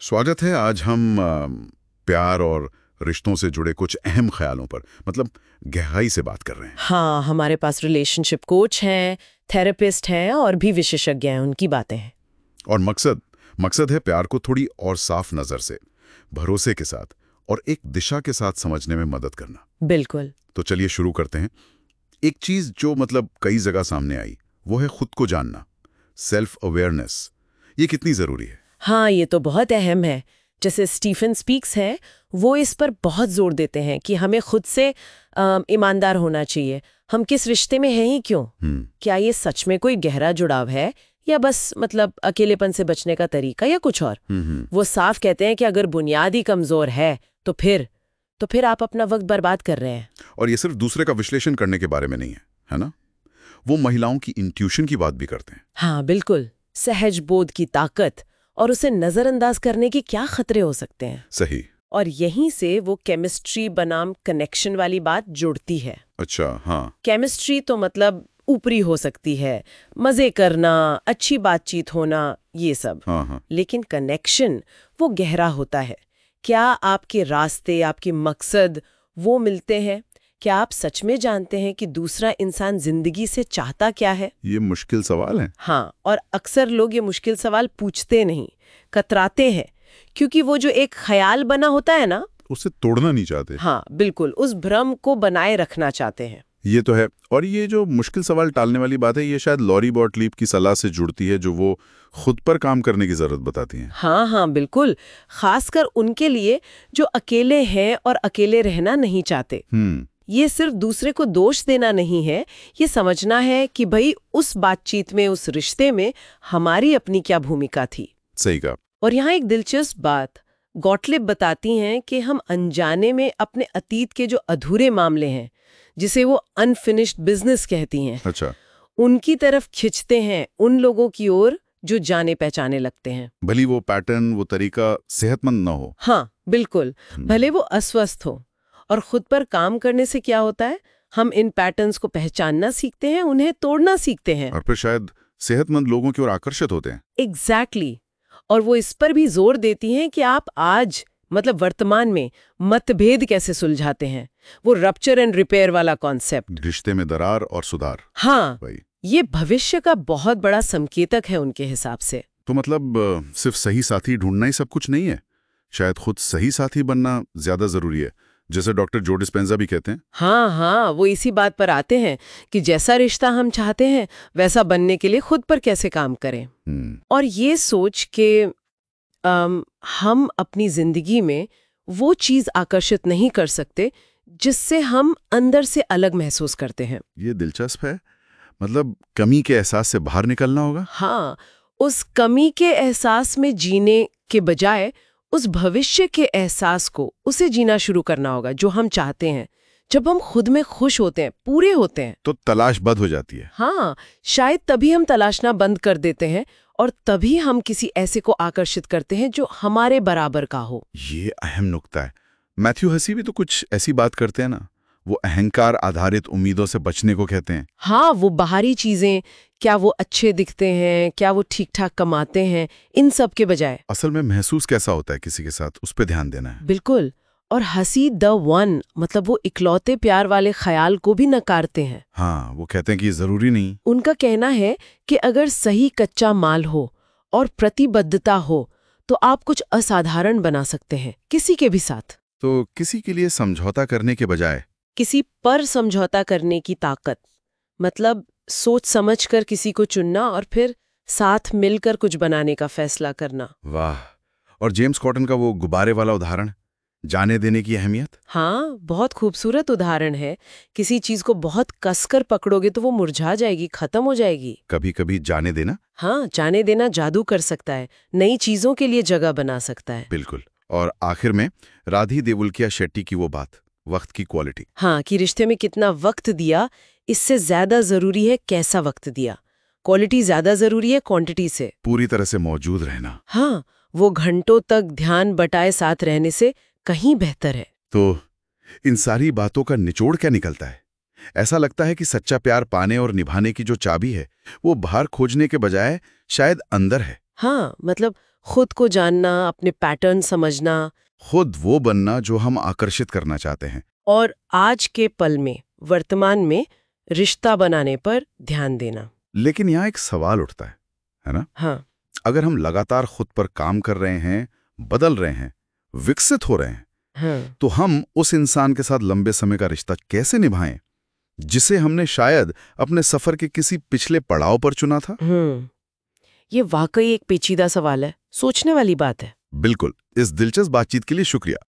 स्वागत है। आज हम प्यार और रिश्तों से जुड़े कुछ अहम ख्यालों पर मतलब गहराई से बात कर रहे हैं। हाँ, हमारे पास रिलेशनशिप कोच हैं, थेरेपिस्ट हैं और भी विशेषज्ञ हैं, उनकी बातें हैं। और मकसद है प्यार को थोड़ी और साफ नज़र से, भरोसे के साथ और एक दिशा के साथ समझने में मदद करना। बिल्कुल। तो चलिए शुरू करते हैं। एक चीज़ जो मतलब कई जगह सामने आई वो है खुद को जानना, सेल्फ अवेयरनेस। ये कितनी ज़रूरी है? हाँ, ये तो बहुत अहम है। जैसे स्टीफन स्पीक्स है, वो इस पर बहुत जोर देते हैं कि हमें खुद से ईमानदार होना चाहिए। हम किस रिश्ते में हैं ही क्यों? क्या ये सच में कोई गहरा जुड़ाव है या बस मतलब अकेलेपन से बचने का तरीका या कुछ और? वो साफ कहते हैं कि अगर बुनियाद ही कमजोर है तो फिर आप अपना वक्त बर्बाद कर रहे हैं। और ये सिर्फ दूसरे का विश्लेषण करने के बारे में नहीं है ना? वो महिलाओं की इंट्यूशन की बात भी करते हैं। हाँ बिल्कुल, सहज बोध की ताकत और उसे नजरअंदाज करने के क्या खतरे हो सकते हैं। सही। और यहीं से वो केमिस्ट्री बनाम कनेक्शन वाली बात जुड़ती है। अच्छा, हाँ। केमिस्ट्री तो मतलब ऊपरी हो सकती है, मजे करना, अच्छी बातचीत होना, ये सब। हाँ। लेकिन कनेक्शन वो गहरा होता है। क्या आपके रास्ते, आपके मकसद वो मिलते हैं? क्या आप सच में जानते हैं कि दूसरा इंसान जिंदगी से चाहता क्या है? ये मुश्किल सवाल है। हाँ, और अक्सर लोग ये मुश्किल सवाल पूछते नहीं, कतराते हैं, क्योंकि वो जो एक ख्याल बना होता है ना, उसे तोड़ना नहीं चाहते। हाँ बिल्कुल, उस भ्रम को बनाए रखना चाहते हैं। ये तो है। और ये जो मुश्किल सवाल टालने वाली बात है, ये शायद लॉरी गॉटलीब की सलाह से जुड़ती है, जो वो खुद पर काम करने की जरूरत बताती हैं। हाँ बिल्कुल, खासकर उनके लिए जो अकेले हैं और अकेले रहना नहीं चाहते। ये सिर्फ दूसरे को दोष देना नहीं है, ये समझना है कि भाई उस बातचीत में, उस रिश्ते में हमारी अपनी क्या भूमिका थी। सही कहा। और यहाँ एक दिलचस्प बात गॉटलिब बताती हैं कि हम अनजाने में अपने अतीत के जो अधूरे मामले हैं, जिसे वो अनफिनिश्ड बिजनेस कहती हैं, अच्छा, उनकी तरफ खिंचते हैं, उन लोगों की ओर जो जाने पहचाने लगते हैं। भली वो पैटर्न, वो तरीका सेहतमंद ना हो। हाँ बिल्कुल, भले वो अस्वस्थ हो। और खुद पर काम करने से क्या होता है, हम इन पैटर्न्स को पहचानना सीखते हैं, उन्हें तोड़ना सीखते हैं, और फिर शायद सेहतमंद लोगों की ओर आकर्षित होते हैं। एग्जैक्टली। और वो इस पर भी जोर देती हैं कि आप आज मतलब वर्तमान में मतभेद कैसे सुलझाते हैं, वो रप्चर एंड रिपेयर वाला कॉन्सेप्ट। रिश्ते में दरार और सुधार। हाँ, भाई, ये भविष्य का बहुत बड़ा संकेतक है उनके हिसाब से। तो मतलब सिर्फ सही साथी ढूंढना ही सब कुछ नहीं है, शायद खुद सही साथी बनना ज्यादा जरूरी है, जैसे डॉक्टर जो डिस्पेंजा भी कहते हैं। हाँ, वो इसी बात पर आते हैं कि जैसा रिश्ता हम चाहते हैं वैसा बनने के लिए खुद पर कैसे काम करें। और ये सोच के हम अपनी जिंदगी में वो चीज आकर्षित नहीं कर सकते जिससे हम अंदर से अलग महसूस करते हैं। ये दिलचस्प है। मतलब कमी के एहसास से बाहर निकलना होगा। हाँ, उस कमी के एहसास में जीने के बजाय उस भविष्य के एहसास को, उसे जीना शुरू करना होगा जो हम चाहते हैं। जब हम खुद में खुश होते हैं, पूरे होते हैं, तो तलाश बंद हो जाती है। हाँ, शायद तभी हम तलाशना बंद कर देते हैं और तभी हम किसी ऐसे को आकर्षित करते हैं जो हमारे बराबर का हो। ये अहम नुक्ता है। मैथ्यू हसी भी तो कुछ ऐसी बात करते हैं ना। वो अहंकार आधारित उम्मीदों से बचने को कहते हैं। हाँ, वो बाहरी चीजें, क्या वो अच्छे दिखते हैं, क्या वो ठीक ठाक कमाते हैं, इन सब के बजाय असल में महसूस कैसा होता है किसी के साथ, उस पर ध्यान देना है। बिल्कुल। और हसी द वन मतलब वो इकलौते प्यार वाले ख्याल को भी नकारते हैं। हाँ, वो कहते हैं कि ये जरूरी नहीं। उनका कहना है कि अगर सही कच्चा माल हो और प्रतिबद्धता हो तो आप कुछ असाधारण बना सकते हैं किसी के भी साथ। तो किसी के लिए समझौता करने के बजाय किसी पर समझौता करने की ताकत, मतलब सोच समझकर किसी को चुनना और फिर साथ मिलकर कुछ बनाने का फैसला करना। वाह। और जेम्स कॉटन का वो गुब्बारे वाला उदाहरण, जाने देने की अहमियत। हाँ, बहुत खूबसूरत उदाहरण है। किसी चीज को बहुत कसकर पकड़ोगे तो वो मुरझा जाएगी, खत्म हो जाएगी। कभी कभी जाने देना। हाँ, जाने देना जादू कर सकता है, नई चीजों के लिए जगह बना सकता है। बिल्कुल। और आखिर में राधी देवुल्किया शेट्टी की वो बात, वक्त की क्वालिटी। हाँ, कि रिश्ते में कितना वक्त दिया, इससे ज्यादा जरूरी है कैसा वक्त दिया। क्वालिटी ज्यादा जरूरी है क्वांटिटी से। पूरी तरह से मौजूद रहना। हाँ, वो घंटों तक ध्यान बटाए साथ रहने से कहीं बेहतर है। तो इन सारी बातों का निचोड़ क्या निकलता है? ऐसा लगता है कि सच्चा प्यार पाने और निभाने की जो चाबी है, वो बाहर खोजने के बजाय शायद अंदर है। हाँ, मतलब खुद को जानना, अपने पैटर्न समझना, खुद वो बनना जो हम आकर्षित करना चाहते हैं। और आज के पल में, वर्तमान में रिश्ता बनाने पर ध्यान देना। लेकिन यहाँ एक सवाल उठता है ना? हाँ। अगर हम लगातार खुद पर काम कर रहे हैं, बदल रहे हैं, विकसित हो रहे हैं, हाँ। तो हम उस इंसान के साथ लंबे समय का रिश्ता कैसे निभाएं जिसे हमने शायद अपने सफर के किसी पिछले पड़ाव पर चुना था? ये वाकई एक पेचीदा सवाल है, सोचने वाली बात है। बिल्कुल। इस दिलचस्प बातचीत के लिए शुक्रिया।